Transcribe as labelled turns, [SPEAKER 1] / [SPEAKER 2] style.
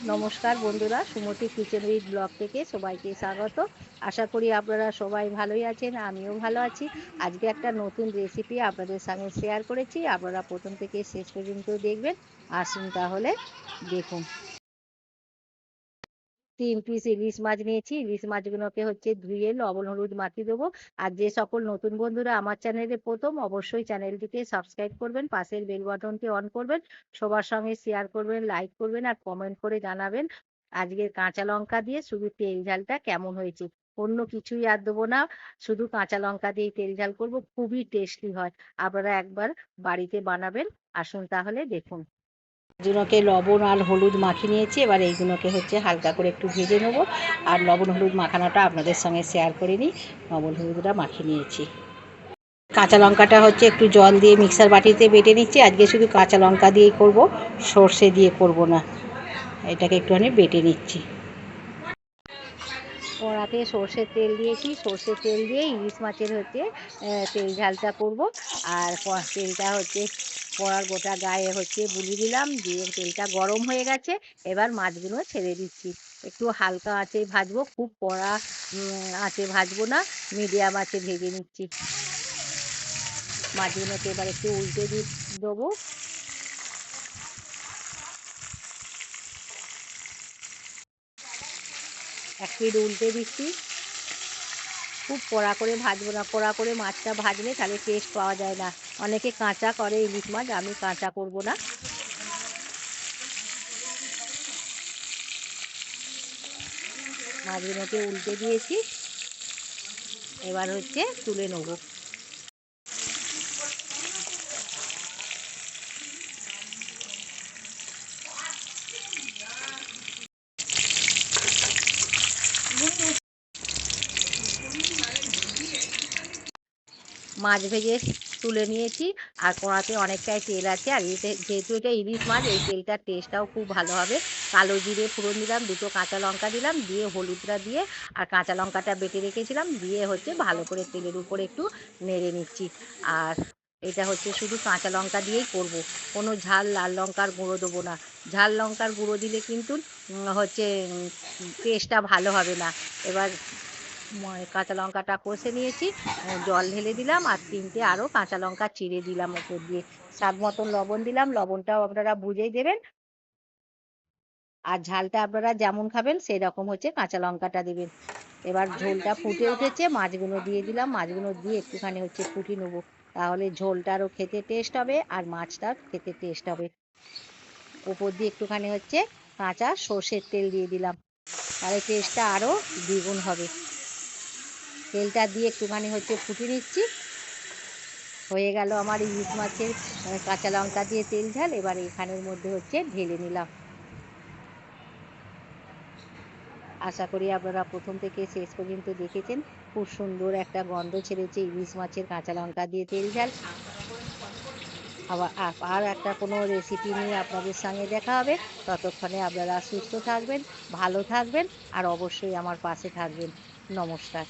[SPEAKER 1] নমস্কার বন্ধুরা, সুমতি kitchen with blog থেকে সবাইকে স্বাগত। আশা করি আপনারা সবাই ভালোই আছেন, আমিও ভালো আছি। আজকে একটা নতুন রেসিপি আপনাদের সঙ্গে শেয়ার করেছি, আপনারা প্রথম থেকে শেষ পর্যন্ত দেখবেন। আসুন তাহলে দেখুন। 3 পিস ইলিশ মাছ নিয়েছি। ইলিশ মাছগুলোকে ধুয়ে লবণ হলুদ মাখিয়ে দেবো। আর যে সকল নতুন বন্ধুরা আমার চ্যানেলে প্রথম, অবশ্যই চ্যানেলটিকে সাবস্ক্রাইব করবেন, পাশের বেল বাটনটি অন করবেন, সবার সঙ্গে শেয়ার করবেন, লাইক করবেন আর কমেন্ট করে জানাবেন আজকের কাঁচা লঙ্কা দিয়ে শুধু তেল ঝালটা কেমন হয়েছে। অন্য কিছুই আর দেবো না, শুধু কাঁচা লঙ্কা দিয়ে তেল ঝাল করবো, খুবই টেস্টি হয়। আপনারা একবার বাড়িতে বানাবেন। আসুন তাহলে দেখুন। এগুলোকে লবণ আর হলুদ মাখিয়ে নিয়েছি। এবার এইগুলোকে হালকা করে একটু ভেজে নেবো। আর লবণ হলুদ মাখানোটা আপনাদের সঙ্গে শেয়ার করে নিই। লবণ হলুদটা মাখিয়ে নিয়েছি। কাঁচা লঙ্কাটা একটু জল দিয়ে মিক্সার বাটিতে বেটে নিচ্ছি। আজকে শুধু কাঁচা লঙ্কা দিয়েই করব, সর্ষে দিয়ে করব না। এটাকে একটুখানি বেটে নিচ্ছি। কড়াতে সর্ষের তেল দিয়েছি। সর্ষের তেল দিয়ে ইলিশ মাছের তেল ঝালটা করব। আর তেলটা কড়ার গোটা গায়ে বুলি দিলাম, দিয়ে তেলটা গরম হয়ে গেছে। এবার মাছগুলো ছেড়ে দিচ্ছি। একটু হালকা আঁচে ভাজবো, খুব কড়া আঁচে ভাজবো না, মিডিয়াম আঁচে ভেজে নিচ্ছি। মাছগুলোকে এবার একটু উল্টে দেবো। এক পিঠ উল্টে দিচ্ছি। খুব কড়া করে ভাজবো না, কড়া করে মাছটা ভাজলে তাহলে টেস্ট পাওয়া যায় না। অনেকে কাঁচা করে ইলিশ মাছ, আমি কাঁচা করব না। মাছগুলোকে উল্টে দিয়েছি। এবার তুলে নেবো। মাছ ভেজে তুলে নিয়েছি। আর কড়াতে অনেকটাই তেল আছে। আর যেহেতু এটা ইলিশ মাছ, এই তেলটার টেস্টটাও খুব ভালো হবে। কালো জিরে ফোড়ন দিলাম, দুটো কাঁচা লঙ্কা দিলাম, দিয়ে হলুদটা দিয়ে আর কাঁচা লঙ্কাটা বেটে রেখেছিলাম দিয়ে ভালো করে তেলের উপরে একটু নেড়ে নিচ্ছি। আর এটা শুধু কাঁচা লঙ্কা দিয়েই করব, কোনো ঝাল লাল লঙ্কার গুঁড়ো দেবো না। ঝাল লঙ্কার গুঁড়ো দিলে কিন্তু টেস্টটা ভালো হবে না। এবার কাঁচা লঙ্কাটা কষে নিয়েছি। জল ঢেলে দিলাম আর 3টে আরও কাঁচা লঙ্কা চিড়ে দিলাম ওপর দিয়ে। স্বাদ মতন লবণ দিলাম, লবণটাও আপনারা বুঝেই দেবেন। আর ঝালটা আপনারা যেমন খাবেন সেই রকম কাঁচা লঙ্কাটা দেবেন। এবার ঝোলটা ফুটে উঠেছে, মাছগুলো দিয়ে দিলাম। মাছগুলো দিয়ে একটুখানি ফুটিয়ে নেবো, তাহলে ঝোলটারও খেতে টেস্ট হবে আর মাছটার খেতে টেস্ট হবে। ওপর দিয়ে একটুখানি কাঁচা সর্ষের তেল দিয়ে দিলাম, তাহলে টেস্টটা আরও দ্বিগুণ হবে। তেলটা দিয়ে একটুখানি ফুটিয়ে নিচ্ছি। হয়ে গেল আমার ইলিশ মাছের কাঁচা লঙ্কা দিয়ে তেল ঝাল। এবার এখানের মধ্যে ঢেলে নিলাম। আশা করি আপনারা প্রথম থেকে শেষ পর্যন্ত দেখেছেন। খুব সুন্দর একটা গন্ধ ছেড়েছে ইলিশ মাছের কাঁচা লঙ্কা দিয়ে তেল ঝাল। আবার আর একটা কোনো রেসিপি নিয়ে আপনাদের সঙ্গে দেখা হবে। ততক্ষণে আপনারা সুস্থ থাকবেন, ভালো থাকবেন আর অবশ্যই আমার পাশে থাকবেন। নমস্কার।